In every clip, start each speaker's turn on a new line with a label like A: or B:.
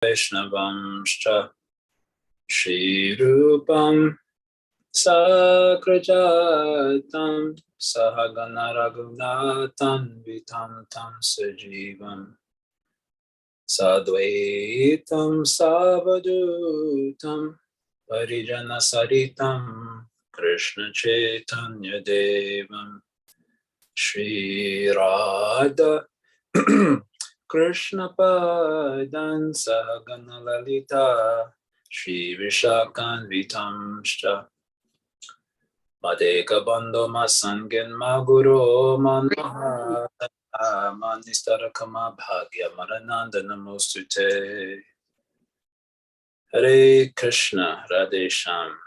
A: Vaishnavamscha Shri Rupam Sakrajatam Sahagana Raghunatam Vitam Tam Sajivam Sadvaitam Savadutam Parijana Saritam Krishna Chaitanya Devam Shri Radha Krishna Padan Sahagana Lalita Shri Vishakan Vitamshcha Madeka Bando Masangin Maguro Manaha Manistarakama Bhagya Marananda Namostute. Hare Krishna, Radhe Sham.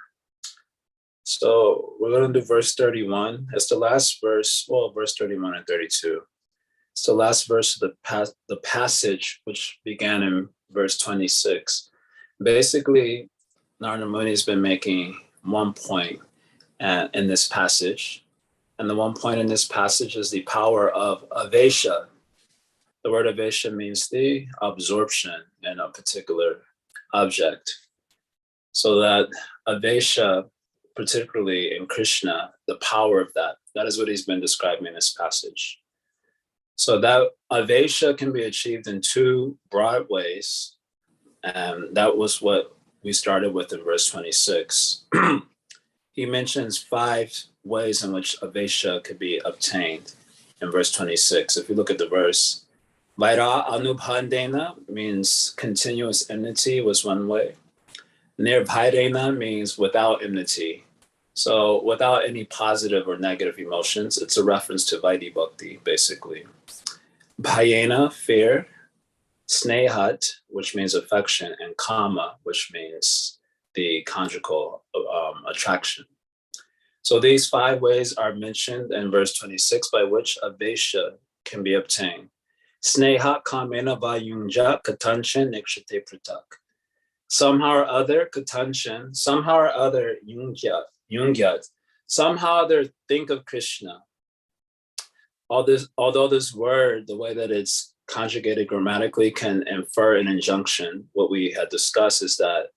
A: So we're going to do verse 31. It's the last verse, well, verse 31 and 32. It's the last verse of the passage, which began in verse 26. Basically, Narada Muni has been making one point in this passage. And the one point in this passage is the power of avesha. The word avesha means the absorption in a particular object. So that avesha, particularly in Krishna, the power of that is what he's been describing in this passage. So that avesha can be achieved in two broad ways. And that was what we started with in verse 26. He mentions 5 ways in which avesha could be obtained in verse 26. If you look at the verse, Vaira anubhandena means continuous enmity was one way. Nirbhairena means without enmity. So without any positive or negative emotions, it's a reference to Vaidhi Bhakti, basically. Bhayena, fear. Snehat, which means affection, and kama, which means the conjugal attraction. So these 5 ways are mentioned in verse 26 by which avesha can be obtained. Snehat kamena vayunja katanchan nikshate pratak. Somehow or other, katanchan, somehow or other, yungyat, somehow or other, think of Krishna. Although this word, the way that it's conjugated grammatically, can infer an injunction, what we had discussed is that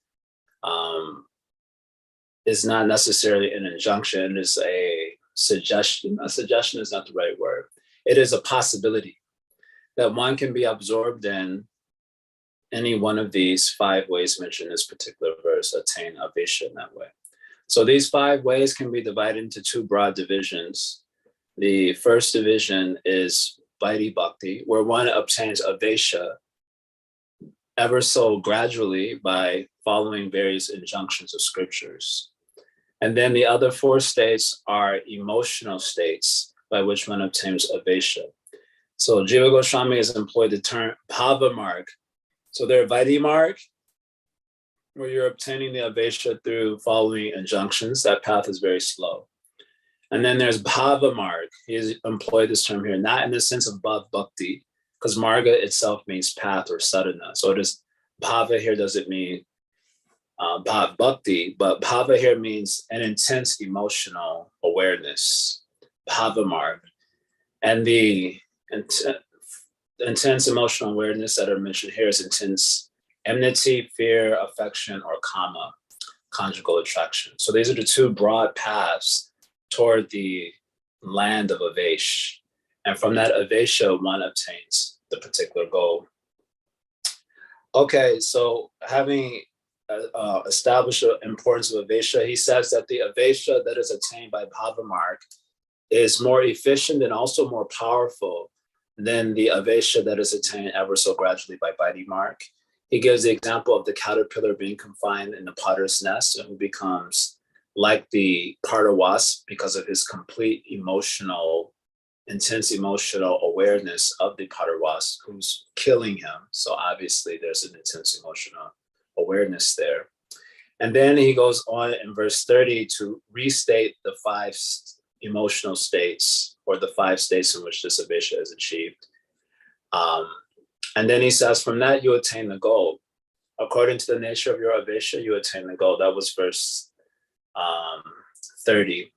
A: is not necessarily an injunction, it's a suggestion. A suggestion is not the right word. It is a possibility that one can be absorbed in any one of these 5 ways mentioned in this particular verse, attain avesha in that way. So these 5 ways can be divided into 2 broad divisions. The first division is Vaidhi Bhakti, where one obtains avesha ever so gradually by following various injunctions of scriptures. And then the other 4 states are emotional states by which one obtains avesha. So Jiva Goswami has employed the term bhava marg. So there are Vaidhi marg, where you're obtaining the avesha through following injunctions. That path is very slow. And then there's bhava marg. He's employed this term here, not in the sense of bhav bhakti, because marga itself means path or sadhana. So it is bhava here doesn't mean bhav bhakti, but bhava here means an intense emotional awareness, bhava marg. And the intense emotional awareness that are mentioned here is intense enmity, fear, affection, or kama, conjugal attraction. So these are the 2 broad paths toward the land of avesh. And from that avesha, one obtains the particular goal. Okay, so having established the importance of avesha, he says that the avesha that is attained by bhava marg is more efficient and also more powerful than the avesha that is attained ever so gradually by Vaidhi marg. He gives the example of the caterpillar being confined in the potter's nest and who becomes like the parda wasp because of his complete intense emotional awareness of the potter wasp who's killing him. So obviously there's an intense emotional awareness there. And then he goes on in verse 30 to restate the 5 emotional states, or the 5 states in which this avesha is achieved. And then he says, from that you attain the goal. According to the nature of your avesha, you attain the goal. That was verse 30.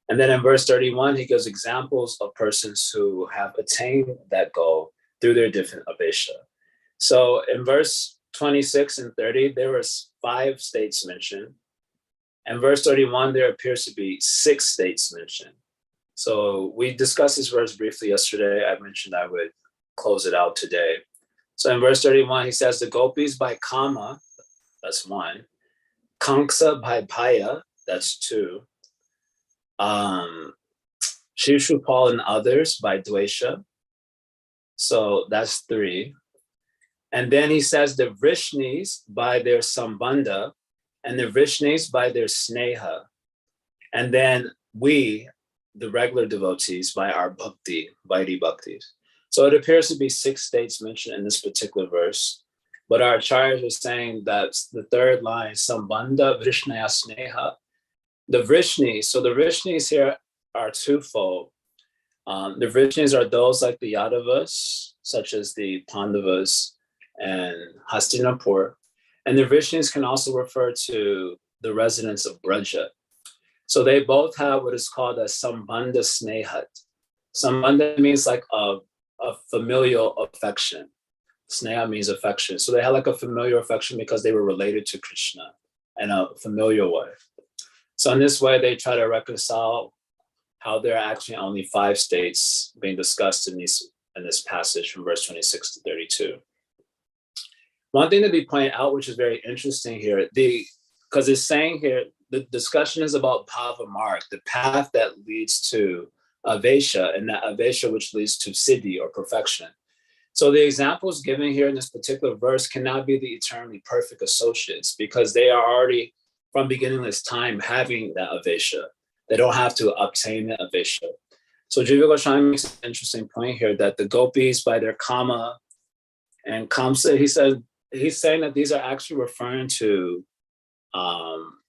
A: And then in verse 31, he gives examples of persons who have attained that goal through their different avesha. So in verse 26 and 30, there was 5 states mentioned. And verse 31, there appears to be 6 states mentioned. So we discussed this verse briefly yesterday. I mentioned I would close it out today. So in verse 31, he says, the gopis by kama, that's 1. Kanksa by bhaya, that's 2. Shishupal and others by dvesha, so that's 3. And then he says the Vrishnis by their sambandha, and the Vrishnis by their sneha. And then we, the regular devotees, by our bhakti, vaidhi bhaktis. So it appears to be 6 states mentioned in this particular verse. But our acharyas are saying that the third line, sambandha vrishnaya sneha, the Vrishnis, so the Vrishnis here are twofold. The Vrishnis are those like the Yadavas, such as the Pandavas and Hastinapur. And the Vrishnis can also refer to the residents of Braja. So they both have what is called a sambandha snehat. Sambandha means like a familial affection. Sneha means affection. So they had like a familiar affection because they were related to Krishna in a familial way. So in this way, they try to reconcile how there are actually only 5 states being discussed in this passage from verse 26 to 32. One thing to be pointed out, which is very interesting here, because it's saying here, the discussion is about bhava marg, the path that leads to avesha, and that avesha which leads to siddhi or perfection. So the examples given here in this particular verse cannot be the eternally perfect associates, because they are already from beginningless time having that avesha. They don't have to obtain the avesha. So Jiva Goswami makes an interesting point here that the gopis by their kama and kamsa, he's saying that these are actually referring to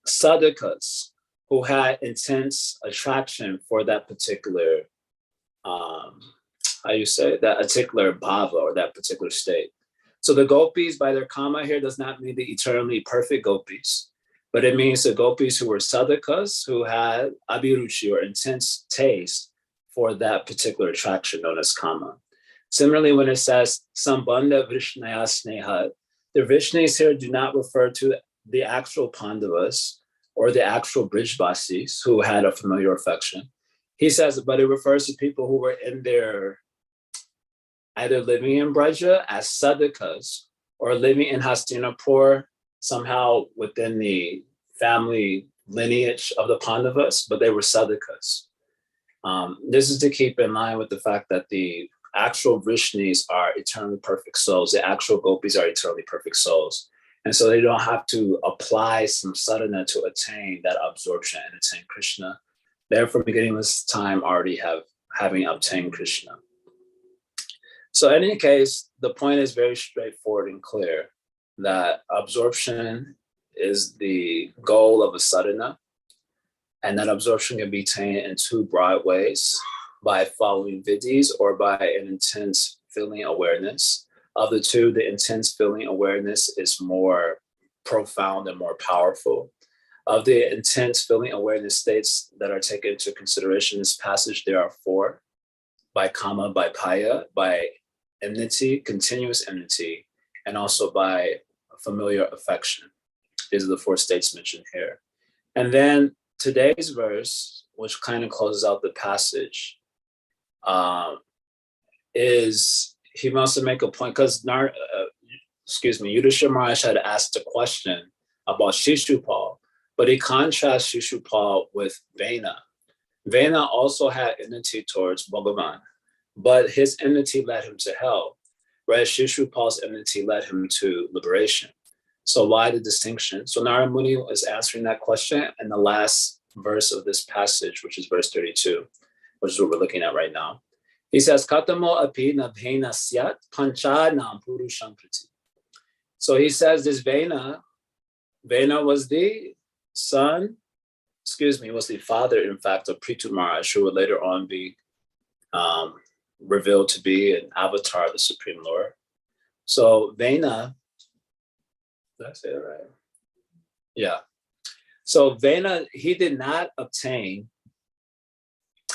A: sadhakas who had intense attraction for that particular, that particular bhava or that particular state. So the gopis by their kama here does not mean the eternally perfect gopis, but it means the gopis who were sadhakas, who had abhiruchi or intense taste for that particular attraction known as kama. Similarly, when it says sambandha vrishnaya sneha, the Vrishnis here do not refer to the actual Pandavas or the actual Brijvasis who had a familiar affection. He says, but it refers to people who were in their, either living in Braja as sadhakas or living in Hastinapur somehow within the family lineage of the Pandavas, but they were sadhakas. This is to keep in line with the fact that the actual Vrishnis are eternally perfect souls. The actual gopis are eternally perfect souls. And so they don't have to apply some sadhana to attain that absorption and attain Krishna. They're from beginningless time already having obtained Krishna. So in any case, the point is very straightforward and clear that absorption is the goal of a sadhana, and that absorption can be attained in 2 broad ways: by following vidhis or by an intense feeling awareness. Of the 2, the intense feeling awareness is more profound and more powerful. Of the intense feeling awareness states that are taken into consideration in this passage, there are 4: by kama, by bhaya, by enmity, continuous enmity, and also by familiar affection. These are the 4 states mentioned here. And then today's verse, which kind of closes out the passage, is he wants to make a point, because Yudhishthira Maharaj had asked a question about Shishupal, but he contrasts Shishupal with Vena. Vena also had enmity towards Bhagavan, but his enmity led him to hell, whereas Shishupal's enmity led him to liberation. So why the distinction? So Narada Muni is answering that question in the last verse of this passage, which is verse 32, which is what we're looking at right now. He says, Katamo api na bhena syat panchanam purusham prati. So he says this Vena was the was the father, in fact, of Prithu Maharaj, who would later on be revealed to be an avatar of the Supreme Lord. So Vena, did I say it right? Yeah. So Vena, he did not obtain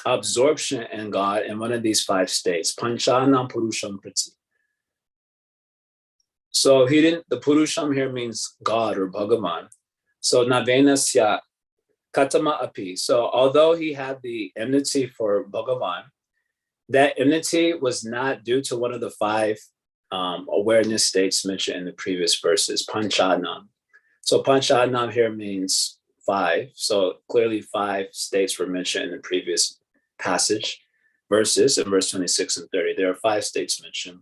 A: absorption in God in one of these 5 states. Panchanam purusham prati. So he didn't, the Purusham here means God or Bhagavan. So Navenasya Katama Api. So although he had the enmity for Bhagavan, that enmity was not due to one of the five awareness states mentioned in the previous verses, Panchadnam. So Panchadnam here means five. So clearly five states were mentioned in the previous passage verses in verse 26 and 30. There are five states mentioned,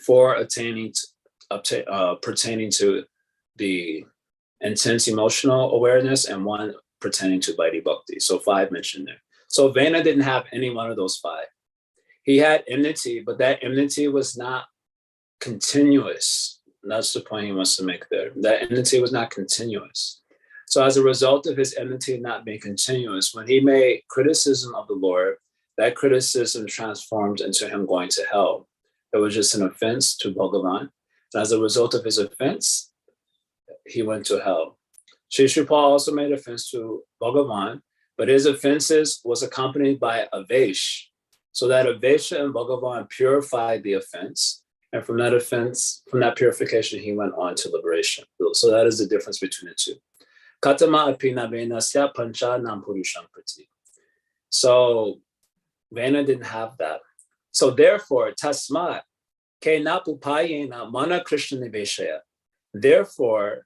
A: four pertaining to the intense emotional awareness and one pertaining to Vaidhi Bhakti. So five mentioned there. So Vena didn't have any one of those five. He had enmity, but that enmity was not continuous. That's the point he wants to make there. That enmity was not continuous. So as a result of his enmity not being continuous, when he made criticism of the Lord, that criticism transformed into him going to hell. It was just an offense to Bhagavan. And as a result of his offense, he went to hell. Sri Shupal also made offense to Bhagavan, but his offenses was accompanied by avesh. So that avesha and Bhagavan purified the offense. And from that offense, from that purification, he went on to liberation. So that is the difference between the two. Katama apina venasya pancha nam purusham prati. So Vena didn't have that. So therefore, tasmat ke na pupayena mana Krishna niveshaya. Therefore,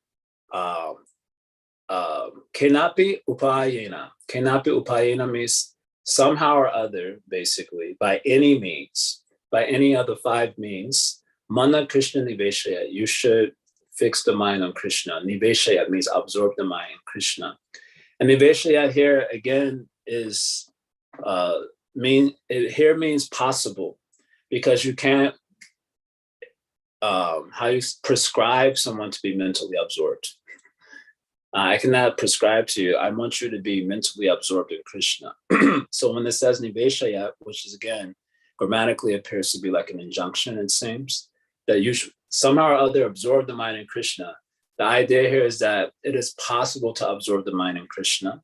A: kenapi upayena. Kenapi upayena means somehow or other, basically, by any means, by any of the five means, mana Krishna niveshaya, you should fix the mind on Krishna. Niveshaya means absorb the mind in Krishna. And niveshaya here again is means possible, because you can't how you prescribe someone to be mentally absorbed. I cannot prescribe to you. I want you to be mentally absorbed in Krishna. So when it says niveshaya, which is again grammatically appears to be like an injunction, it seems that you should somehow or other absorb the mind in Krishna. The idea here is that it is possible to absorb the mind in Krishna.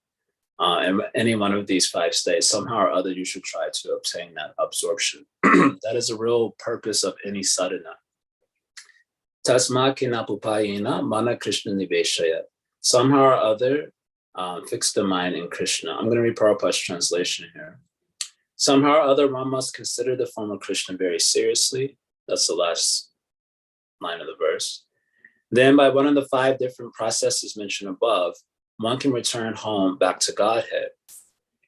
A: And any one of these five states, somehow or other, you should try to obtain that absorption. That is the real purpose of any sadhana. Tasma kinapupayena mana Krishna niveshaya. Somehow or other, fix the mind in Krishna. I'm going to read Prabhupada's translation here. Somehow or other, one must consider the form of Krishna very seriously. That's the last line of the verse. Then by one of the five different processes mentioned above, one can return home back to Godhead.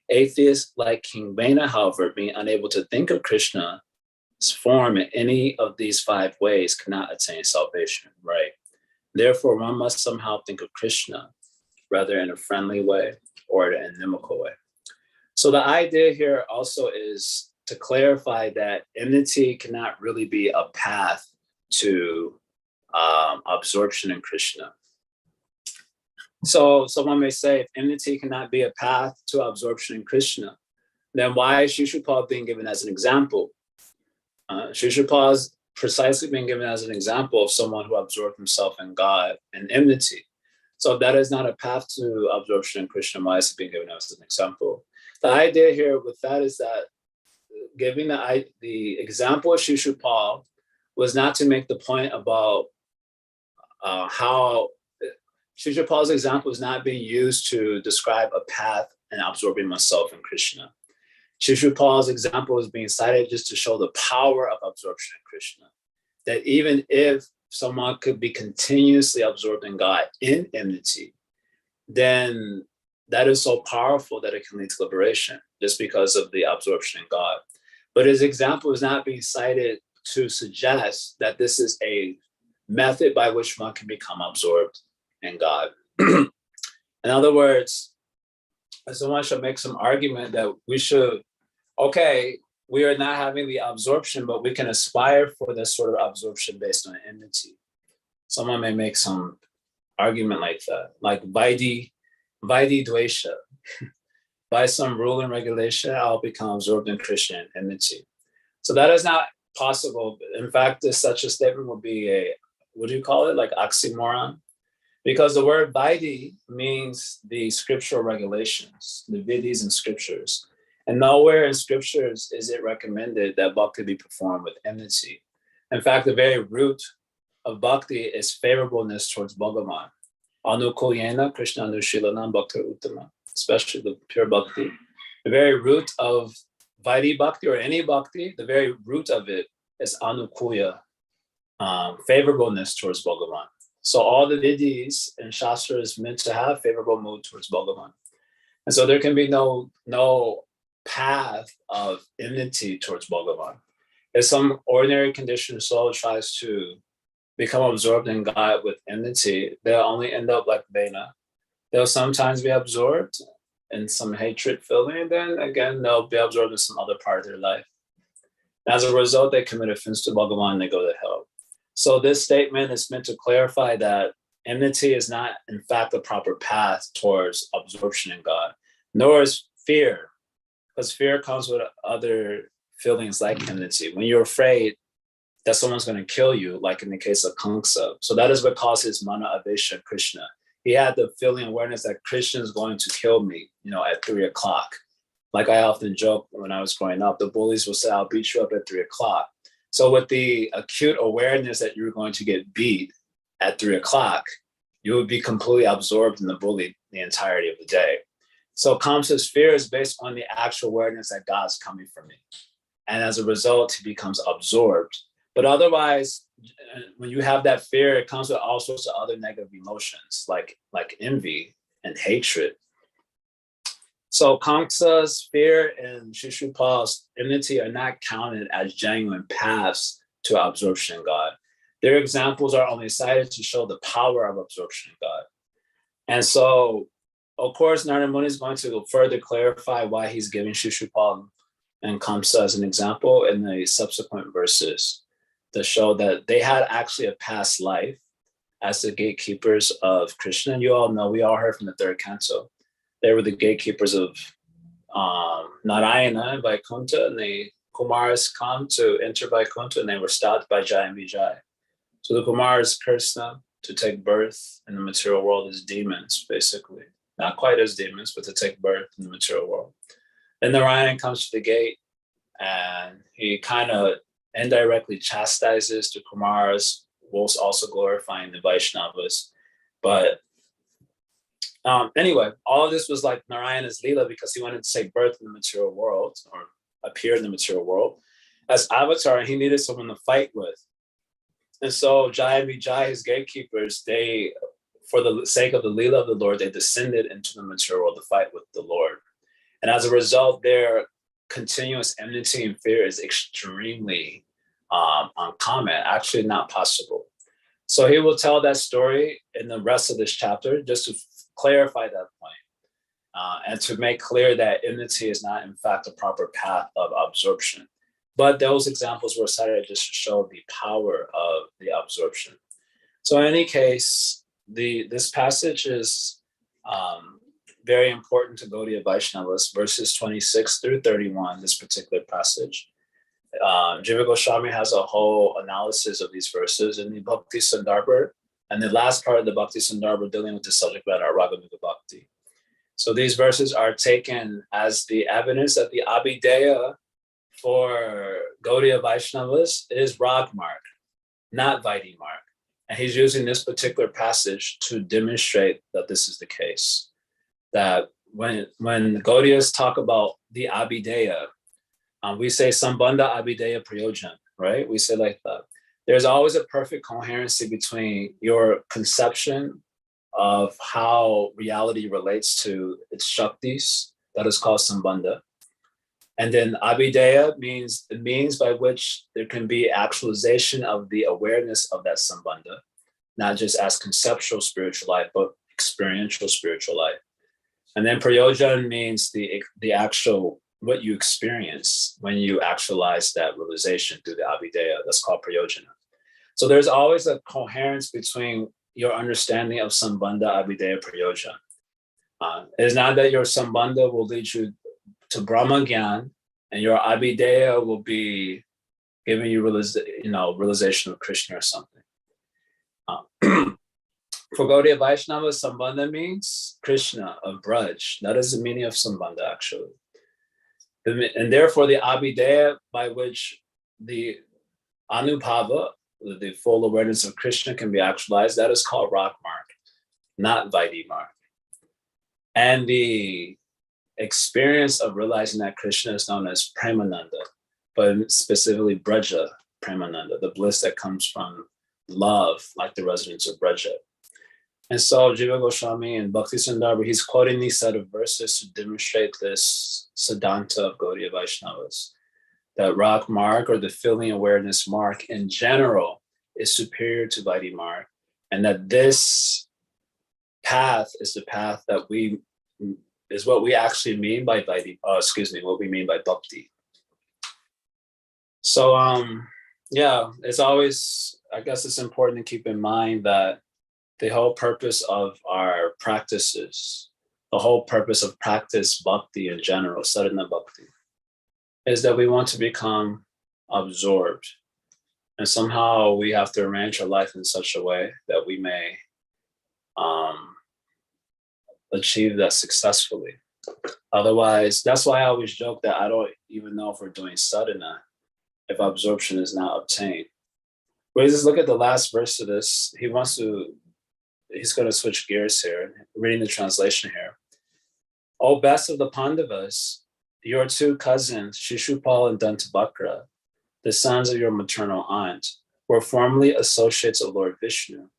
A: Atheists like King Vena, however, being unable to think of Krishna's form in any of these five ways cannot attain salvation, right? Therefore, one must somehow think of Krishna, rather in a friendly way or in an inimical way. So the idea here also is to clarify that enmity cannot really be a path to absorption in Krishna. So someone may say, if enmity cannot be a path to absorption in Krishna, then why is Shishupal being given as an example? Shishupal is precisely being given as an example of someone who absorbed himself in God and enmity. So if that is not a path to absorption in Krishna, why is it being given as an example? The idea here with that is that giving the example of Shishupal was not to make the point about how Shishupal's example is not being used to describe a path in absorbing oneself in Krishna. Shishupal's example is being cited just to show the power of absorption in Krishna. That even if someone could be continuously absorbed in God in enmity, then that is so powerful that it can lead to liberation just because of the absorption in God. But his example is not being cited to suggest that this is a method by which one can become absorbed in God. In other words, someone should make some argument that we should, okay, we are not having the absorption, but we can aspire for this sort of absorption based on enmity. Someone may make some argument like that, like Vaidhi Dvesha. By some rule and regulation, I'll become absorbed in Krishna enmity. So that is not possible. In fact, such a statement would be a, what do you call it? Like oxymoron. Because the word Vaidhi means the scriptural regulations, the vidhis and scriptures. And nowhere in scriptures is it recommended that bhakti be performed with enmity. In fact, the very root of bhakti is favorableness towards Bhagavan. Anukulyena Krishna Anushilanam Bhakti Uttama, especially the pure bhakti. The very root of Vaidhi bhakti or any bhakti, the very root of it is Anukulya, favorableness towards Bhagavan. So all the vidhis and shastra is meant to have favorable mood towards Bhagavan. And so there can be no path of enmity towards Bhagavan. If some ordinary conditioned soul tries to become absorbed in God with enmity, they'll only end up like Vena. They'll sometimes be absorbed in some hatred feeling, and then again, they'll be absorbed in some other part of their life. And as a result, they commit offense to Bhagavan and they go to hell. So this statement is meant to clarify that enmity is not, in fact, the proper path towards absorption in God, nor is fear, because fear comes with other feelings like enmity. When you're afraid that someone's going to kill you, like in the case of Kamsa. So that is what causes mana avesha Krishna. He had the feeling awareness that Krishna is going to kill me, at 3:00. Like I often joke when I was growing up, the bullies will say, I'll beat you up at 3:00. So with the acute awareness that you're going to get beat at 3:00, you would be completely absorbed in the bully the entirety of the day. So Kamsa's fear is based on the actual awareness that God's coming for me. And as a result, he becomes absorbed. But otherwise, when you have that fear, it comes with all sorts of other negative emotions, like envy and hatred. So Kamsa's fear and Shishupal's enmity are not counted as genuine paths to absorption in God. Their examples are only cited to show the power of absorption in God. And so, of course, Narada Muni is going to further clarify why he's giving Shishupal and Kamsa as an example in the subsequent verses to show that they had actually a past life as the gatekeepers of Krishna. And you all know, we all heard from the third canto. They were the gatekeepers of Narayana and Vaikuntha, and the Kumars come to enter Vaikuntha, and they were stopped by Jaya and Vijay. So the Kumars Krishna to take birth in the material world as demons, basically. Not quite as demons, but to take birth in the material world. Then Narayan comes to the gate, and he kind of indirectly chastises the Kumars, whilst also glorifying the Vaishnavas. But anyway, all of this was like Narayana's Leela because he wanted to take birth in the material world or appear in the material world as Avatar, and he needed someone to fight with. And so Jaya and Vijay, his gatekeepers, they, for the sake of the Leela of the Lord, they descended into the material world to fight with the Lord. And as a result, their continuous enmity and fear is extremely uncommon, actually not possible. So he will tell that story in the rest of this chapter just to clarify that point and to make clear that enmity is not, in fact, a proper path of absorption. But those examples were cited just to show the power of the absorption. So in any case, this passage is very important to Gaudiya Vaishnavas, verses 26 through 31, this particular passage. Jiva Goswami has a whole analysis of these verses in the Bhakti Sandarbha, and the last part of the Bhakti Sandarbha dealing with the subject matter, Raganuga Bhakti. So these verses are taken as the evidence that the Abhideya for Gaudiya Vaishnavas is Rag Marg, not Vaidhi Marg. And he's using this particular passage to demonstrate that this is the case. That when Gaudiyas talk about the Abhideya, we say Sambandha Abhideya Prayojan, right? We say like that. There's always a perfect coherency between your conception of how reality relates to its Shaktis, that is called Sambandha. And then Abhideya means the means by which there can be actualization of the awareness of that Sambandha, not just as conceptual spiritual life, but experiential spiritual life. And then Prayojan means the actual, what you experience when you actualize that realization through the Abhideya. That's called Prayojana. So there's always a coherence between your understanding of Sambandha, Abhideya, Prayojana. It is not that your Sambandha will lead you to Brahma Gyan and your Abhideya will be giving you realization of Krishna or something. For Gaudiya Vaishnava, Sambandha means Krishna of Braj. That is the meaning of Sambandha, actually. And therefore, the Abhideya by which the Anubhava, the full awareness of Krishna can be actualized, that is called rock mark, not Vaidhi mark. And the experience of realizing that Krishna is known as Premananda, but specifically Braja Premananda, the bliss that comes from love, like the residents of Braja. And so Jiva Goswami and Bhakti Sundar, he's quoting these set of verses to demonstrate this Siddhanta of Gaudiya Vaishnavas, that rock mark or the feeling awareness mark in general is superior to Vaidhi mark, and that this path is the path that is what we actually mean by Vaidhi, what we mean by Bhakti. So yeah, it's always, I guess it's important to keep in mind that the whole purpose of our practices, the whole purpose of practice Bhakti in general, sadhana Bhakti, is that we want to become absorbed. And somehow we have to arrange our life in such a way that we may achieve that successfully. Otherwise, that's why I always joke that I don't even know if we're doing sadhana if absorption is not obtained. But just look at the last verse of this. He's going to switch gears here, reading the translation here. O best of the Pandavas, your two cousins, Shishupal and Dantabhakra, the sons of your maternal aunt, were formerly associates of Lord Vishnu.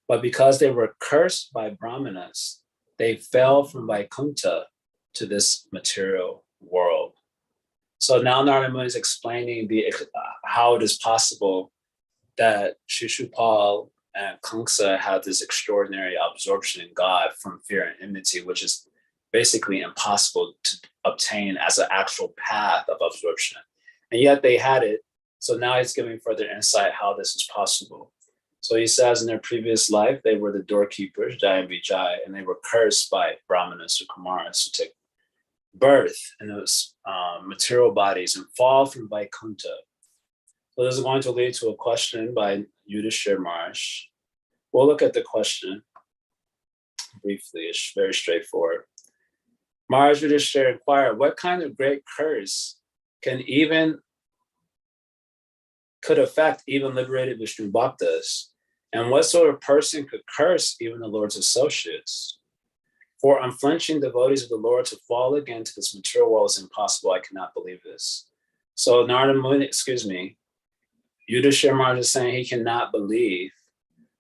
A: But because they were cursed by Brahmanas, they fell from Vaikuntha to this material world. So now Narada Muni is explaining how it is possible that Shishupal and Kamsa had this extraordinary absorption in God from fear and enmity, which is basically impossible to obtain as an actual path of absorption. And yet they had it. So now he's giving further insight how this is possible. So he says in their previous life, they were the doorkeepers, Jaya and Vijay, and they were cursed by Brahmanas or Kumaras to take birth in those material bodies and fall from Vaikuntha. So this is going to lead to a question by Yudhishthira Maharaj. We'll look at the question briefly. It's very straightforward. Maharaj Yudhishthira inquired, what kind of great curse could affect even liberated Vishnu Bhaktas? And what sort of person could curse even the Lord's associates? For unflinching devotees of the Lord to fall again to this material world is impossible. I cannot believe this. So Narada Muni, Yudhishthira Maharaj is saying he cannot believe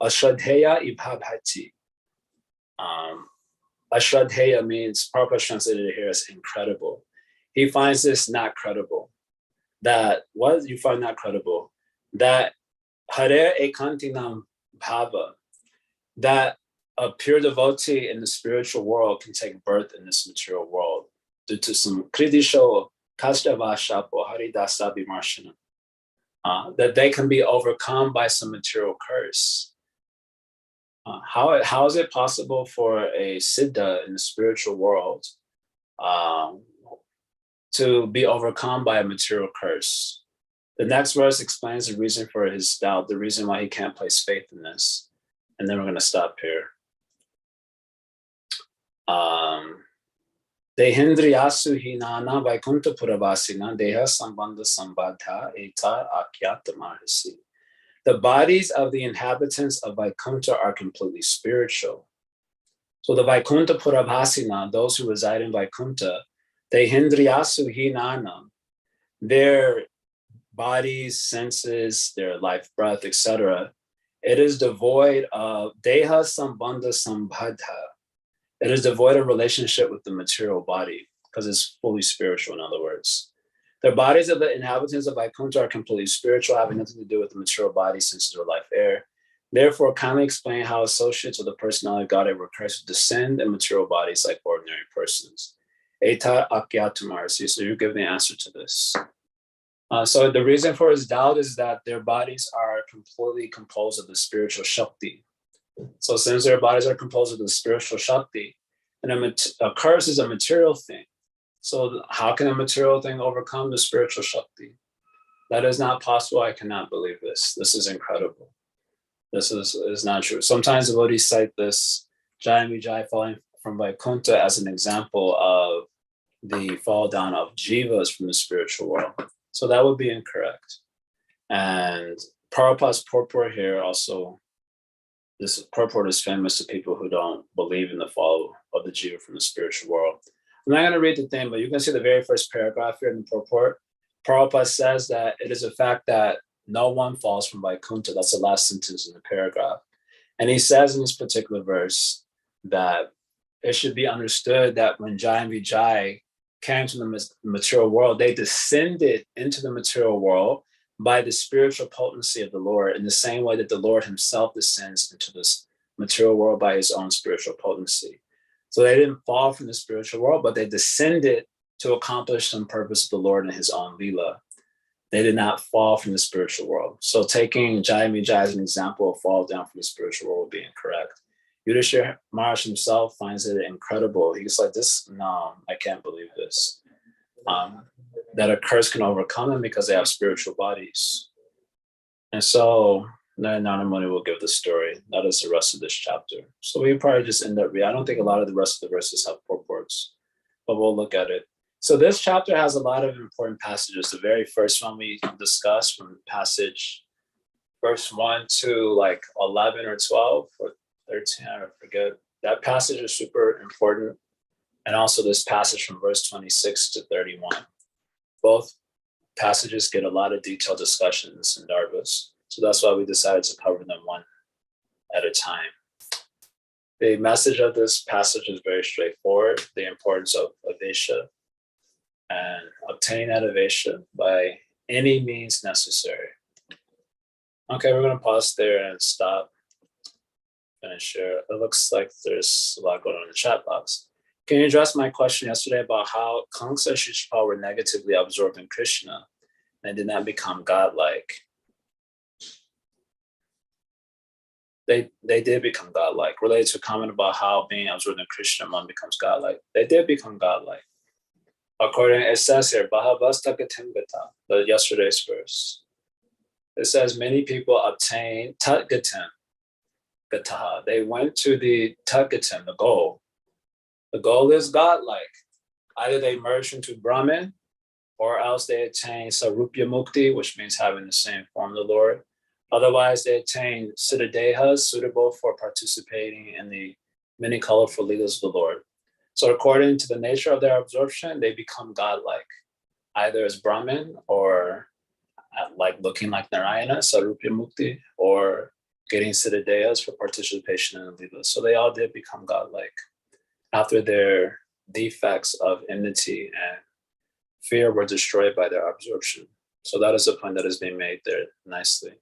A: Ashradheya ibhabhati. Ashradheya means, Prabhupada translated it here as incredible. He finds this not credible. That, what you find not credible? That Hare Ekantinam Bhava, that a pure devotee in the spiritual world can take birth in this material world due to some kridisho kashtavashapo haridasa vimarshana. That they can be overcome by some material curse. How is it possible for a siddha in the spiritual world to be overcome by a material curse? The next verse explains the reason for his doubt, the reason why he can't place faith in this. And then we're going to stop here. Dehindriyasu hinana Vaikuntha Puravasina Deha Sambandha Sambadha Eta Akyatamahasi. The bodies of the inhabitants of Vaikuntha are completely spiritual. So the Vaikuntha Puravasina, those who reside in Vaikuntha, Dehindriyasu hinana, their bodies, senses, their life breath, etc., it is devoid of Deha Sambandha Sambadha. It is devoid of relationship with the material body because it's fully spiritual, in other words. The bodies of the inhabitants of Vaikuntha are completely spiritual, having nothing to do with the material body, senses, or life air. Therefore, kindly explain how associates of the personality of God were cursed to descend in material bodies like ordinary persons. Eta Akyatumarasi. So you give the answer to this. So the reason for his doubt is that their bodies are completely composed of the spiritual Shakti. So since their bodies are composed of the spiritual Shakti, and a curse is a material thing. So how can a material thing overcome the spiritual Shakti? That is not possible. I cannot believe this. This is incredible. This is not true. Sometimes devotees cite this Jaya and Vijay falling from Vaikuntha as an example of the fall down of jivas from the spiritual world. So that would be incorrect. And Prabhupada's purport here also, this purport is famous to people who don't believe in the fall of the jiva from the spiritual world. I'm not going to read the thing, but you can see the very first paragraph here in the purport. Prabhupada says that it is a fact that no one falls from Vaikuntha. That's the last sentence in the paragraph. And he says in this particular verse that it should be understood that when Jaya and Vijay came to the material world, they descended into the material world by the spiritual potency of the Lord, in the same way that the Lord himself descends into this material world by his own spiritual potency. So they didn't fall from the spiritual world, but they descended to accomplish some purpose of the Lord in his own Leela. They did not fall from the spiritual world. So taking Jaya Vijay as an example of fall down from the spiritual world would be incorrect. Yudhishthira Maharaj himself finds it incredible. He's like, this, no, I can't believe this. That a curse can overcome them because they have spiritual bodies. And so Narayana Muni will give the story. That is the rest of this chapter. So we probably just end up reading. I don't think a lot of the rest of the verses have purports, but we'll look at it. So this chapter has a lot of important passages. The very first one we discussed from passage verse 1 to like 11 or 12 or 13, I forget. That passage is super important. And also this passage from verse 26 to 31. Both passages get a lot of detailed discussions in Sandarbhas. So that's why we decided to cover them one at a time. The message of this passage is very straightforward. The importance of Avesha and obtaining that Avesha by any means necessary. Okay, we're going to pause there and stop. Finish here. It looks like there's a lot going on in the chat box. Can you address my question yesterday about how Kamsa and Shishupal were negatively absorbed in Krishna and did not become godlike? They did become godlike. Related to a comment about how being absorbed in Krishna, one becomes godlike. They did become godlike. According, it says here, Bhavasta Gatim Gata, the yesterday's verse. It says many people obtain Tat Gatim Gataha. They went to the Tat Gatim, the goal. The goal is godlike. Either they merge into Brahman, or else they attain Sarupya Mukti, which means having the same form of the Lord. Otherwise, they attain Siddhadehas, suitable for participating in the many colorful leelas of the Lord. So according to the nature of their absorption, they become godlike, either as Brahman or like looking like Narayana, Sarupya Mukti, or getting Siddhadehas for participation in the leelas. So they all did become godlike after their defects of enmity and fear were destroyed by their absorption. So that is the point that is being made there nicely.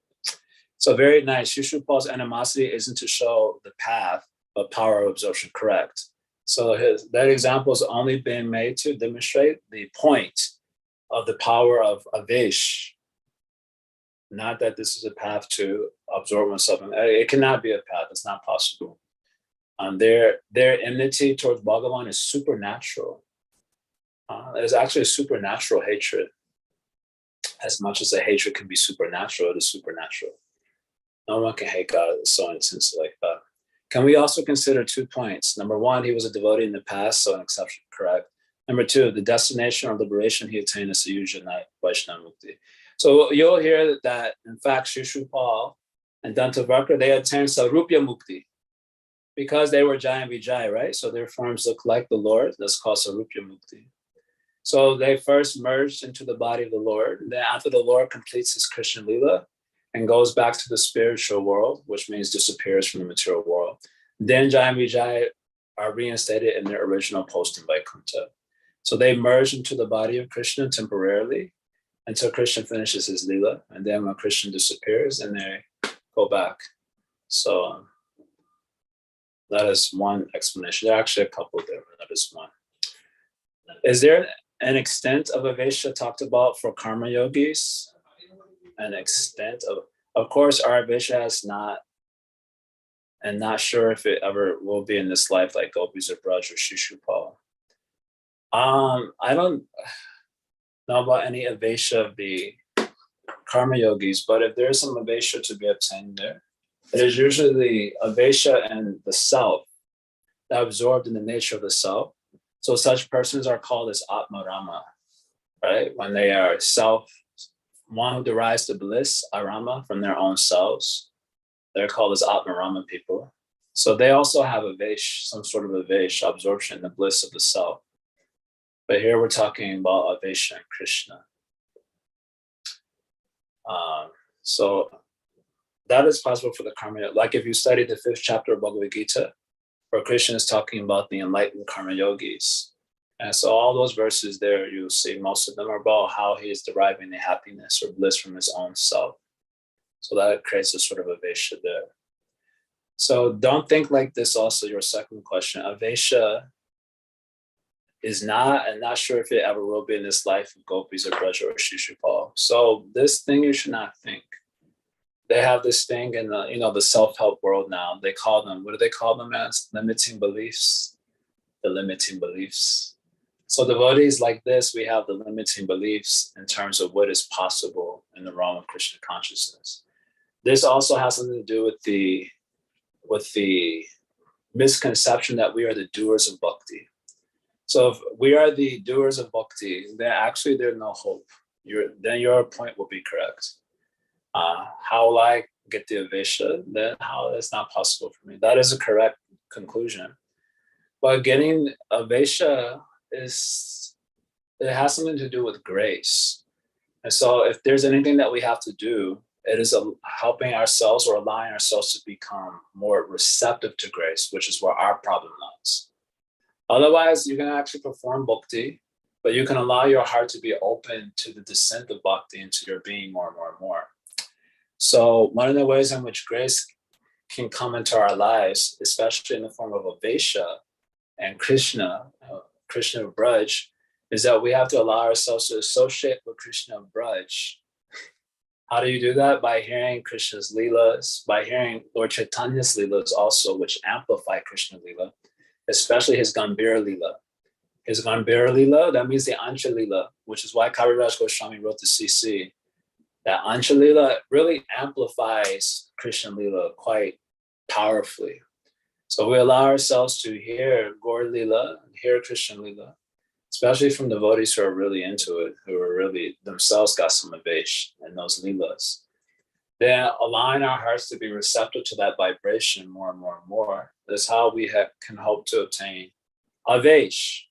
A: So very nice. Shishupal's animosity isn't to show the path, but power of absorption, correct. So that example is only being made to demonstrate the point of the power of Avesh. Not that this is a path to absorb oneself. It cannot be a path. It's not possible. Their enmity towards Bhagavan is supernatural. There's actually a supernatural hatred. As much as a hatred can be supernatural, it is supernatural. No one can hate God so intensely like that. Can we also consider 2 points? Number one, he was a devotee in the past, so an exception, correct. Number two, the destination or liberation he attained is Sayuja, not Vaishnava Mukti. So you'll hear that, in fact, Shishupal and Dantavakra, they attained Sarupya Mukti because they were Jaya and Vijay, right? So their forms look like the Lord. That's called Sarupya Mukti. So they first merged into the body of the Lord. Then after the Lord completes his Krishna Leela and goes back to the spiritual world, which means disappears from the material world, then Jaya and Vijay are reinstated in their original post in Vaikuntha. So they merge into the body of Krishna temporarily until Krishna finishes his Leela. And then when Krishna disappears, then they go back. So that is one explanation. There are actually a couple there, but that is one. Is there an extent of Avesha talked about for karma yogis? An extent of course, our Avesha has not, and not sure if it ever will be in this life, like Gopis or Braj or Shishupal. I don't know about any Avesha of the karma yogis, but if there's some Avesha to be obtained there, it is usually the Avesha and the self, that absorbed in the nature of the self. So such persons are called as Atmarama, right? When they are one who derives the bliss, arama, from their own selves. They're called as Atmarama people. So they also have avesh, some sort of avesh, absorption, the bliss of the self. But here we're talking about avesha and Krishna. So that is possible for the karma. Like if you study the 5th chapter of Bhagavad Gita, where Krishna is talking about the enlightened karma yogis. And so all those verses there, you'll see most of them are about how he is deriving the happiness or bliss from his own self. So that creates a sort of avesha there. So don't think like this also, your second question. Avesha is not, and not sure if it ever will be in this life of gopis or Braja or Shishupal. So this thing you should not think. They have this thing in the, the self-help world now. They call them, what do they call them as? Limiting beliefs. The limiting beliefs. So devotees like this, we have the limiting beliefs in terms of what is possible in the realm of Krishna consciousness. This also has something to do with the misconception that we are the doers of bhakti. So if we are the doers of bhakti, then actually there's no hope. Then your point will be correct. How will I get the avesha? Then how that's not possible for me. That is a correct conclusion. But getting avesha it has something to do with grace. And so if there's anything that we have to do, it is helping ourselves or allowing ourselves to become more receptive to grace, which is where our problem lies. Otherwise, you can actually perform bhakti, but you can allow your heart to be open to the descent of bhakti into your being more and more and more. So one of the ways in which grace can come into our lives, especially in the form of avesha and Krishna Braj, is that we have to allow ourselves to associate with Krishna Braj. How do you do that? By hearing Krishna's leelas, by hearing Lord Chaitanya's leelas also, which amplify Krishna leela, especially his Gambhira leela. His Gambhira leela, that means the Ancha leela, which is why Kaviraj Goswami wrote the CC. That Ancha leela really amplifies Krishna leela quite powerfully. So we allow ourselves to hear Gaur leela, hear Krishna leela, especially from devotees who are really into it, who are really themselves got some avesh in those leelas. Then allowing our hearts to be receptive to that vibration more and more and more is how we can hope to obtain avesh.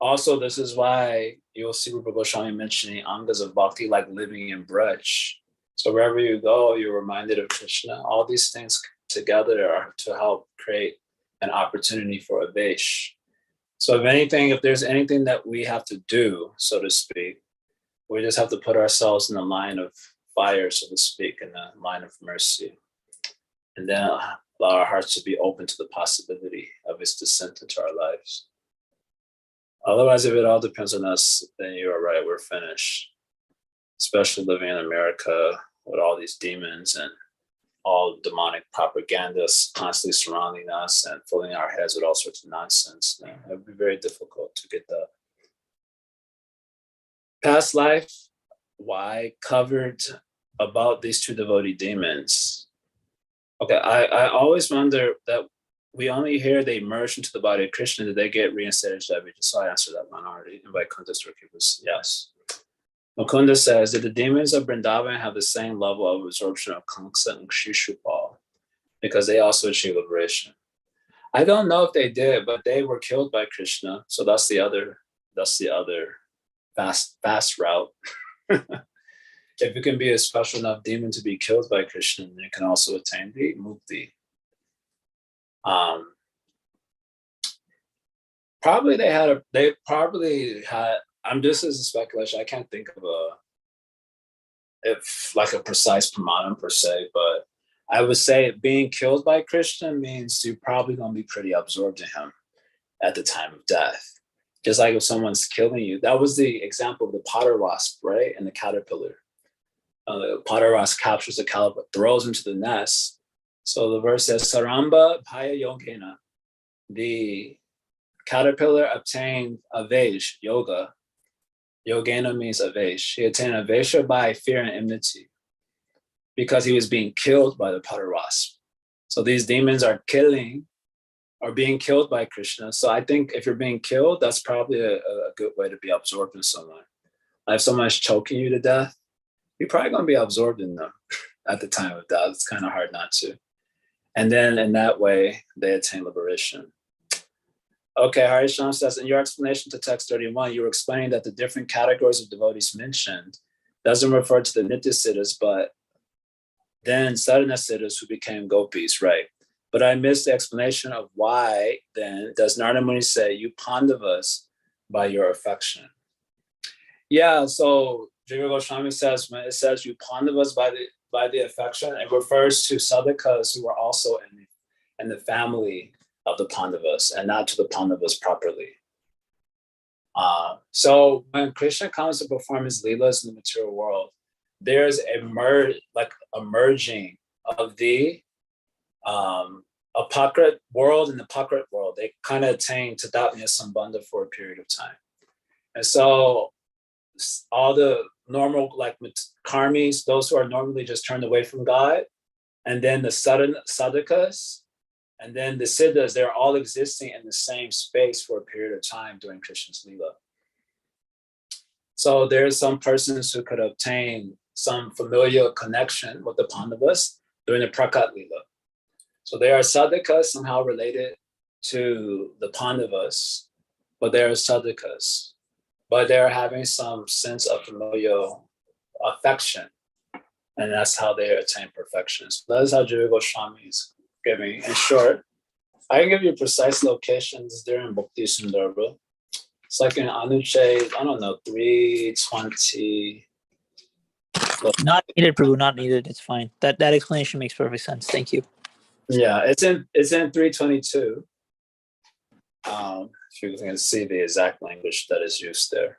A: Also, this is why you'll see Rupa Goswami mentioning angas of bhakti like living in Braj. So wherever you go, you're reminded of Krishna. All these things together are to help create an opportunity for avesh. So if there's anything that we have to do, so to speak, we just have to put ourselves in the line of fire, so to speak, in the line of mercy. And then allow our hearts to be open to the possibility of its descent into our lives. Otherwise, if it all depends on us, then you are right, we're finished. Especially living in America with all these demons and all demonic propagandas constantly surrounding us and filling our heads with all sorts of nonsense. It would be very difficult to get that. Past life, why covered about these two devotee demons. Okay, I always wonder that we only hear they merge into the body of Krishna. Did they get reinstated as Devi? So I answered that one already. Invite Kunda's was yes. Mukunda says, did the demons of Vrindavan have the same level of absorption of Kamsa and Shishupal? Because they also achieved liberation. I don't know if they did, but they were killed by Krishna. So that's the other fast route. If you can be a special enough demon to be killed by Krishna, then you can also attain the mukti. They probably had, this is a speculation. I can't think of a precise pramanam per se, but I would say being killed by Krishna means you're probably going to be pretty absorbed in him at the time of death. Just like if someone's killing you. That was the example of the potter wasp, right? And the caterpillar. The potter wasp captures the caterpillar, throws into the nest. So the verse says, Saramba Bhaya Yogena. The caterpillar obtained avesh, yoga. Yogena means avesh. He attained avesha by fear and enmity because he was being killed by the potter wasp. So these demons are being killed by Krishna. So I think if you're being killed, that's probably a good way to be absorbed in someone. Like if someone is choking you to death, you're probably going to be absorbed in them at the time of death. It's kind of hard not to. And then in that way, they attain liberation. Okay, Harisham says, in your explanation to text 31, you were explaining that the different categories of devotees mentioned doesn't refer to the Nitya Siddhas, but then Sadhana Siddhas who became gopis, right? But I missed the explanation of why then does Narada Muni say, you Pandavas by your affection? Yeah, so Jiva Goswami says, when it says you Pandavas by the affection, it refers to sadhakas who are also in the family of the Pandavas and not to the Pandavas properly. So when Krishna comes to perform his leelas in the material world, there's a merging of the apakrit world and the pakrit world. They kind of attain tadatmya sambandha for a period of time. And so all the normal like karmis, those who are normally just turned away from God, and then the sadhakas, and then the siddhas, they're all existing in the same space for a period of time during Krishna's Leela. So there's some persons who could obtain some familial connection with the Pandavas during the Prakat Leela. So they are sadhakas somehow related to the Pandavas, but they are sadhakas. But they're having some sense of familial affection. And that's how they attain perfection. So that is how Jiva Goswami is giving. In short, I can give you precise locations there in Bhakti Sundarbha. It's like in Anuched, I don't know, 320.
B: Not needed, Prabhu, not needed. It's fine. That explanation makes perfect sense. Thank you.
A: Yeah, it's in 322. If you can see the exact language that is used there.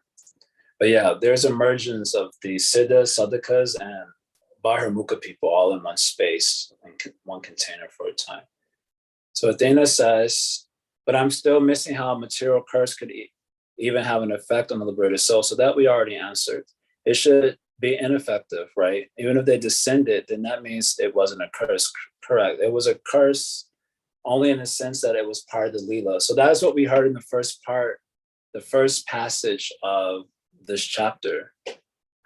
A: But yeah, there's emergence of the Siddhas, Sadhakas, and Baharmukha people all in one space, in one container for a time. So Athena says, but I'm still missing how a material curse could even have an effect on the liberated soul. So that we already answered. It should be ineffective, right? Even if they descended, then that means it wasn't a curse, correct? It was a curse only in the sense that it was part of the Leela. So that's what we heard in the first part, the first passage of this chapter,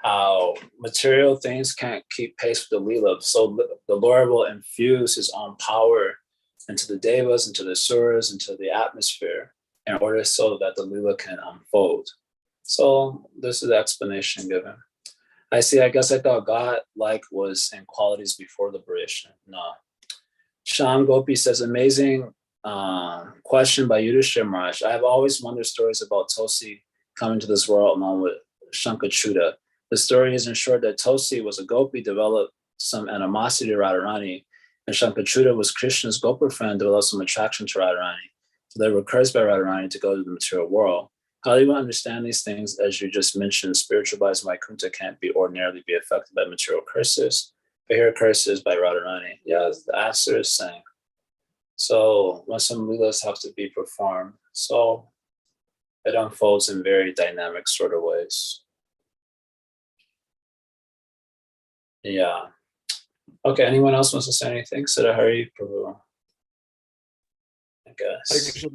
A: how material things can't keep pace with the Leela. So the Lord will infuse his own power into the devas, into the suras, into the atmosphere in order so that the Leela can unfold. So this is the explanation given. I see, I guess I thought God was in qualities before liberation. No. Sham Gopi says, amazing question by Yudhishthira Maharaj. I have always wondered stories about Tosi coming to this world along with Shankachuta. The story is in short that Tosi was a Gopi, developed some animosity to Radharani, and Shankachuta was Krishna's Gopi friend, developed some attraction to Radharani. So they were cursed by Radharani to go to the material world. How do you understand these things? As you just mentioned, spiritual bodies Vaikuntha can't ordinarily be affected by material curses. But here curses by Radharani. Yeah, the answer is saying. So when some leelas have to be performed, so it unfolds in very dynamic sort of ways. Yeah. Okay, anyone else wants to say anything? Siddhari, Prabhu. I guess.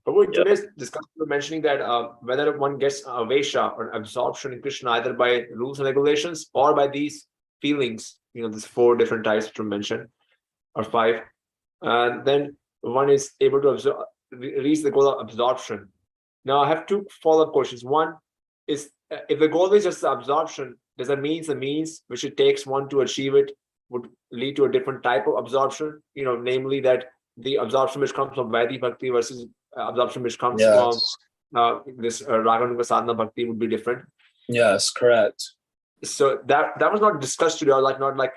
C: Prabhu, in today's discussion, we're mentioning that whether one gets avesha or absorption in Krishna either by rules and regulations or by these feelings, there's 4 different types which were mentioned, or 5, and then one is able to reach the goal of absorption. Now, I have 2 follow-up questions. One is, if the goal is just the absorption, does that mean the means which it takes one to achieve it would lead to a different type of absorption? Namely that the absorption which comes from Vaidhi Bhakti versus absorption which comes from this Raganuga Sadhana Bhakti would be different.
A: Yes, correct.
C: So that was not discussed today, or not like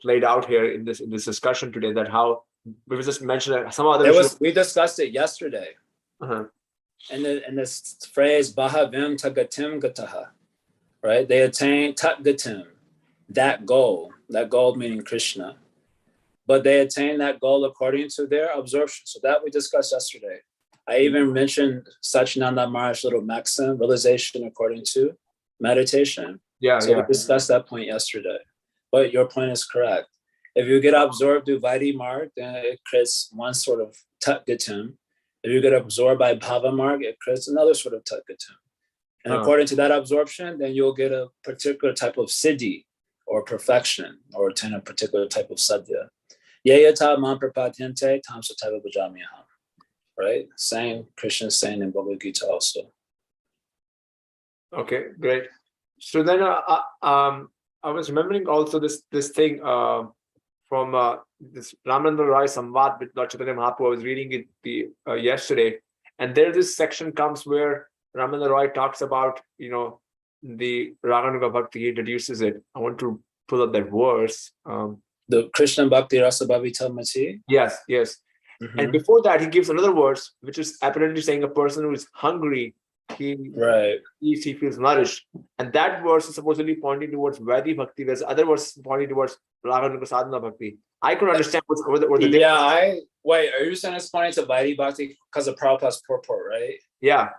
C: played out here in this discussion today. That how we was just mentioned some other.
A: We discussed it yesterday. And this phrase Bahavim Tagatim Gataha, right? They attain Tagatim, that goal meaning Krishna, but they attain that goal according to their absorption. So that we discussed yesterday. I even mentioned Sachinanda Maharaj's little maxim, realization according to meditation. We discussed that point yesterday. But your point is correct. If you get absorbed through Vaidhi Marg, then it creates one sort of Tat Gatim. If you get absorbed by Bhava Marg, it creates another sort of Tat Gatim. And according to that absorption, then you'll get a particular type of siddhi or perfection, or attain a particular type of sadhya. Yayata man prapadyante tam satava bhajamyaham. Right? Same Krishna saying in Bhagavad Gita also.
C: Okay, great. So then I was remembering also this thing from this Ramananda Roy Samvad with Lord Chaitanya Mahaprabhu. I was reading it yesterday, and there this section comes where Ramananda Roy talks about, the Raganuga Bhakti. He introduces it. I want to pull up that verse.
A: The Krishna Bhakti Rasa Bhavita Mati.
C: Yes. Mm-hmm. And before that, he gives another verse, which is apparently saying a person who is hungry, he feels nourished. And that verse is supposedly pointing towards Vaidhi Bhakti, whereas other verses pointing towards Raganuga Sadhana Bhakti. I could understand what the difference.
A: Wait, are you saying it's pointing to Vaidhi Bhakti because of Prabhupada's purport, right?
C: Yeah.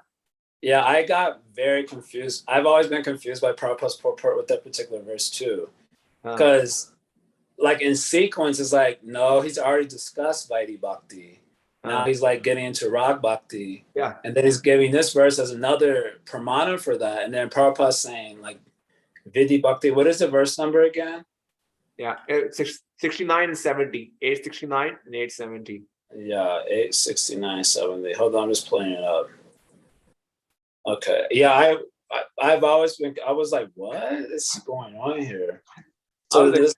A: Yeah, I got very confused. I've always been confused by Prabhupada's purport with that particular verse too. Because like in sequence, it's like, no, he's already discussed Vaidhi Bhakti. Now he's like getting into Rag Bhakti.
C: Yeah. And
A: then he's giving this verse as another pramana for that. And then Prabhupada's saying like Vidhi Bhakti. What is the verse number again?
C: Yeah, 69 and 70. 869 and 870.
A: Yeah, 869, 70. Hold on, I'm just pulling it up. Okay. Yeah, I've always been, I was like, what is going on here? So this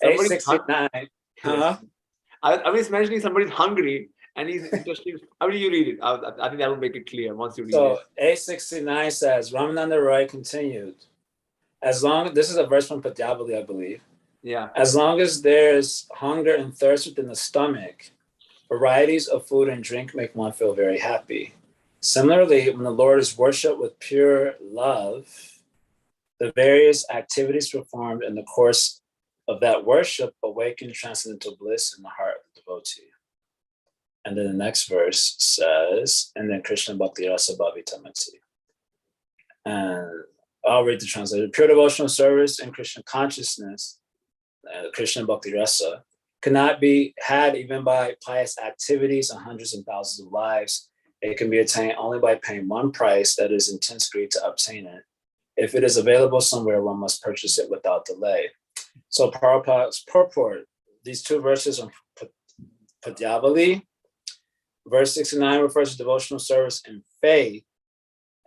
A: 869. Huh?
C: I was mentioning somebody's hungry and he's interested. How do you read it? I think that will make it clear once you read it.
A: So 869 says, Ramananda Roy continued. This is a verse from Padyavali, I believe.
C: Yeah.
A: As long as there's hunger and thirst within the stomach, varieties of food and drink make one feel very happy. Similarly, when the Lord is worshipped with pure love, the various activities performed in the course of that worship awaken transcendental bliss in the heart of the devotee. And then the next verse says, and then Krishna Bhakti Rasa Bhavita Mati. And I'll read the translation. Pure devotional service and Krishna consciousness, Krishna Bhakti Rasa, cannot be had even by pious activities and hundreds and thousands of lives. It can be attained only by paying one price, that is intense greed, to obtain it. If it is available somewhere, one must purchase it without delay. So Prabhupada's purport, these two verses on Padyavali, verse 69 refers to devotional service and faith,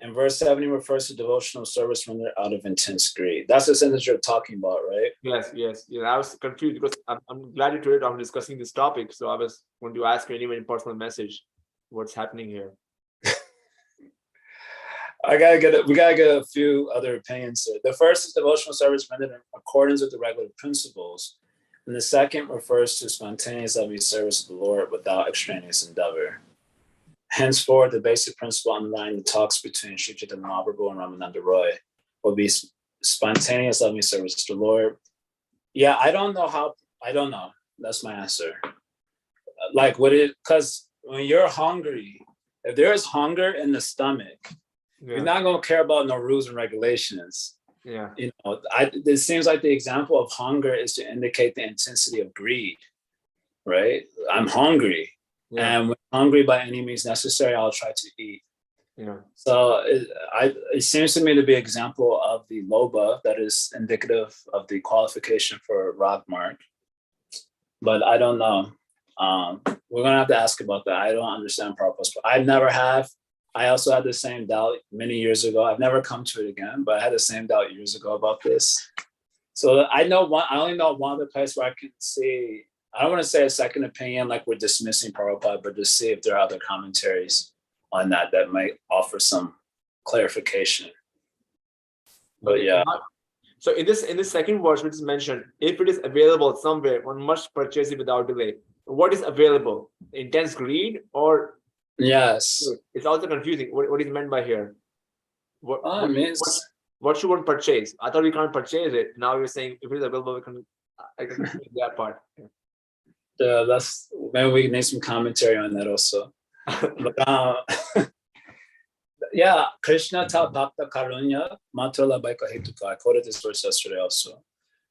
A: and verse 70 refers to devotional service rendered out of intense greed. That's the sentence you're talking about, right?
C: Yes. Yeah, I was confused because I'm glad you told it. I'm discussing this topic, so I was going to ask you anyway in personal message what's happening here.
A: We gotta get a few other opinions here. The first is devotional service rendered in accordance with the regular principles, and the second refers to spontaneous loving service of the Lord without extraneous endeavor. Henceforth, the basic principle underlying the talks between Sri Chaitanya Mahaprabhu and Ramananda Roy will be spontaneous loving service to the Lord. Yeah, I don't know. That's my answer. Like, because when you're hungry, if there is hunger in the stomach, you're not going to care about no rules and regulations.
C: Yeah.
A: It seems like the example of hunger is to indicate the intensity of greed, right? I'm hungry. Yeah. And when hungry by any means necessary, I'll try to eat.
C: Yeah.
A: So it seems to me to be an example of the lobha that is indicative of the qualification for Rag Marg. But I don't know. We're going to have to ask about that. I don't understand purpose, but I never have. I also had the same doubt many years ago. I've never come to it again, but I had the same doubt years ago about this. So I only know one other place where I can see, I don't want to say a second opinion like we're dismissing Prabhupada, but just see if there are other commentaries on that might offer some clarification. But yeah.
C: So in this second verse, which is mentioned, if it is available somewhere, one must purchase it without delay. What is available? Intense greed or?
A: Yes.
C: It's also confusing. What is meant by here? What should one purchase? I thought we can't purchase it. Now you're saying if it is available, I can do that part.
A: Maybe we need some commentary on that also. But, yeah, Krishna ta bhakta karunya matrala baika hetuka. I quoted this verse yesterday also.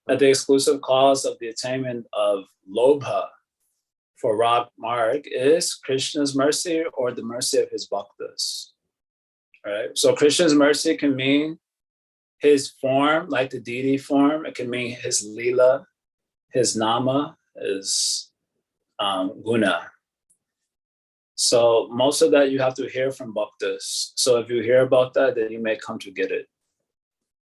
A: That the exclusive cause of the attainment of lobha for Rag Marg is Krishna's mercy or the mercy of his bhaktas. right? So Krishna's mercy can mean his form, like the deity form. It can mean his lila, his nama, his guna. So most of that you have to hear from bhaktas. So if you hear about that, then you may come to get it.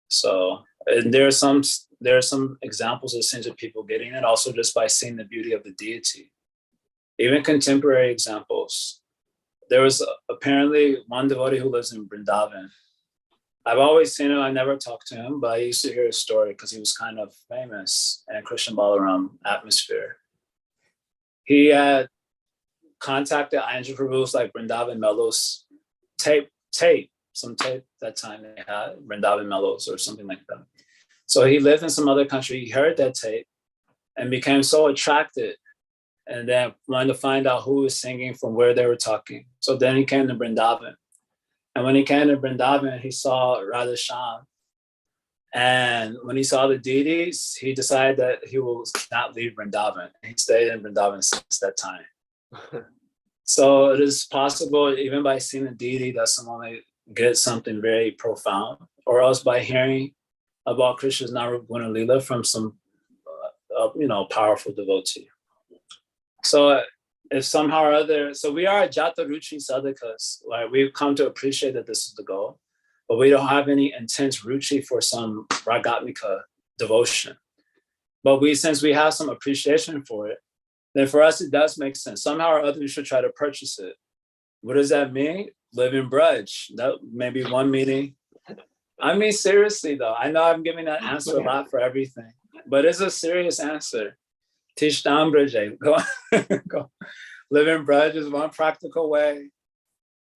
A: So and there are some examples of sins of people getting it also just by seeing the beauty of the deity. Even contemporary examples. There was apparently one devotee who lives in Vrindavan. I've always seen him. I never talked to him, but I used to hear his story because he was kind of famous in Krishna Balaram atmosphere. He had contacted Angel Prabhu's like Vrindavan Mellows tape that time they had, Vrindavan Mellows or something like that. So he lived in some other country. He heard that tape and became so attracted and then wanted to find out who was singing from where they were talking. So then he came to Vrindavan. And when he came to Vrindavan, he saw Radha Shyam. And when he saw the deities, he decided that he will not leave Vrindavan. He stayed in Vrindavan since that time. So it is possible, even by seeing a deity, that someone may get something very profound, or else by hearing about Krishna's Naruguna Lila from some, powerful devotee. So if somehow or other, so we are Jata Ruchi sadhakas, right? We've come to appreciate that this is the goal, but we don't have any intense ruchi for some ragatmika devotion. But since we have some appreciation for it, then for us, it does make sense. Somehow or other, we should try to purchase it. What does that mean? Live in Braj. That may be one meaning. I mean, seriously, though, I know I'm giving that answer a lot for everything, but it's a serious answer. Tishdam Braj. Go. Live in Braj is one practical way.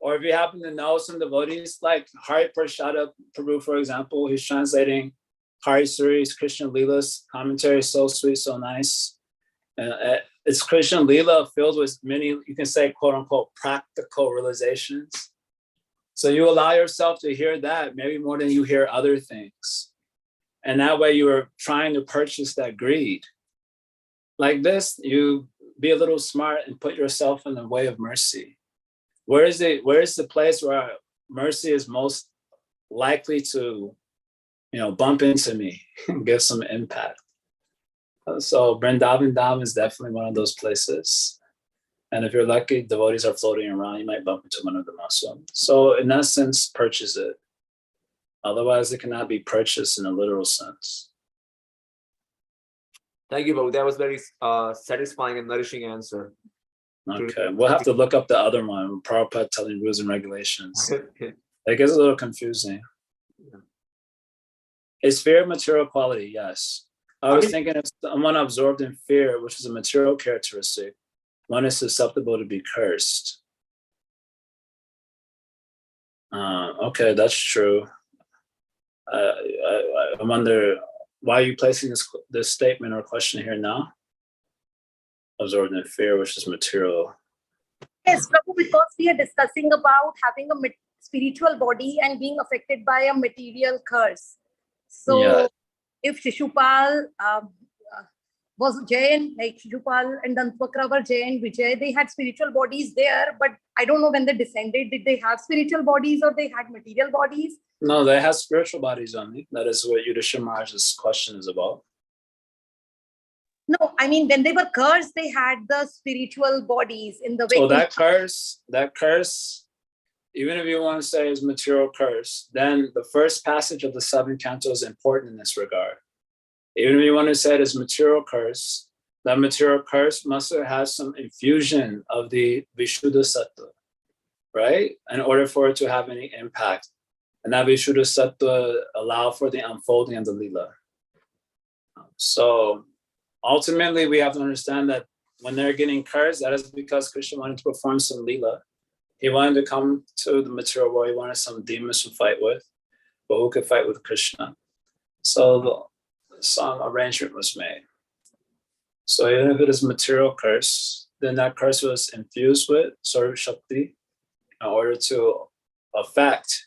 A: Or if you happen to know some devotees, like Hari Prashada Prabhu, for example, he's translating Hari Suri's Krishna Leela's commentary, so sweet, so nice. And it's Krishna Leela filled with many, you can say, quote unquote, practical realizations. So you allow yourself to hear that maybe more than you hear other things. And that way you are trying to purchase that greed. Like this, you be a little smart and put yourself in the way of mercy. Where is the place where mercy is most likely to, bump into me and give some impact? So Vrindavan Dham is definitely one of those places. And if you're lucky, devotees are floating around, you might bump into one of them also. So in that sense, purchase it. Otherwise, it cannot be purchased in a literal sense.
C: Thank you, Prabhu. That was very satisfying and nourishing answer.
A: Okay, we'll have to look up the other one, Prabhupada telling rules and regulations. It gets a little confusing. Yeah. Is fear a material quality? Yes. I was thinking if someone absorbed in fear, which is a material characteristic, one is susceptible to be cursed. Okay, that's true. I wonder, why are you placing this statement or question here now? Absorbed in fear, which is material.
D: Yes, Prabhu, because we are discussing about having a spiritual body and being affected by a material curse. So yeah. If Shishupal was Jain, like Shishupal and Dantwakra were Jain, Vijay, they had spiritual bodies there, but I don't know when they descended, did they have spiritual bodies or they had material bodies?
A: No, they have spiritual bodies only. That is what Yudhishthira Maharaj's question is about.
D: No, I mean, when they were cursed, they had the spiritual bodies in the way.
A: So that curse, even if you want to say is material curse, then the first passage of the 7th canto is important in this regard. Even if you want to say it is material curse, that material curse must have some infusion of the Vishuddha Sattva, right? In order for it to have any impact. And that Vishuddha Sattva allow for the unfolding of the Leela. So ultimately, we have to understand that when they're getting cursed, that is because Krishna wanted to perform some Leela. He wanted to come to the material world. He wanted some demons to fight with, but who could fight with Krishna? So some arrangement was made. So even if it is material curse, then that curse was infused with Sarupya Shakti in order to affect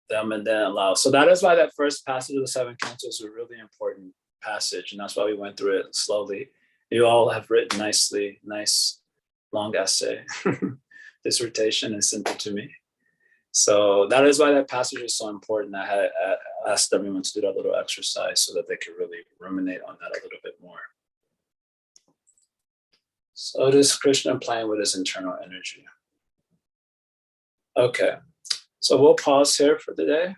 A: them and then allow. So that is why that first passage of the 7th canto is a really important passage, and that's why we went through it slowly. You all have written nicely, nice long essay, dissertation, and sent it to me. So that is why that passage is so important. I asked everyone to do that little exercise so that they could really ruminate on that a little bit more. So it is Krishna playing with his internal energy. Okay, so we'll pause here for the day,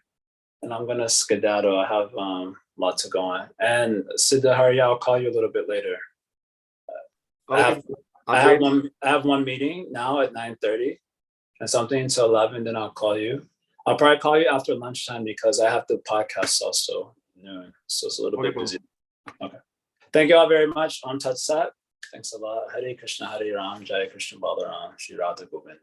A: and I'm gonna skedaddle. I have a lot to go on. And Siddhari, I'll call you a little bit later.
C: Okay.
A: I have one meeting now at 9:30 and something until 11, then I'll call you. I'll probably call you after lunchtime because I have to podcast also noon. So it's a little bit busy. Okay. Thank you all very much. On Tat Sat. Thanks a lot. Hare Krishna, Hare Ram, Jaya Krishna Balaram, Shri Radha Govind.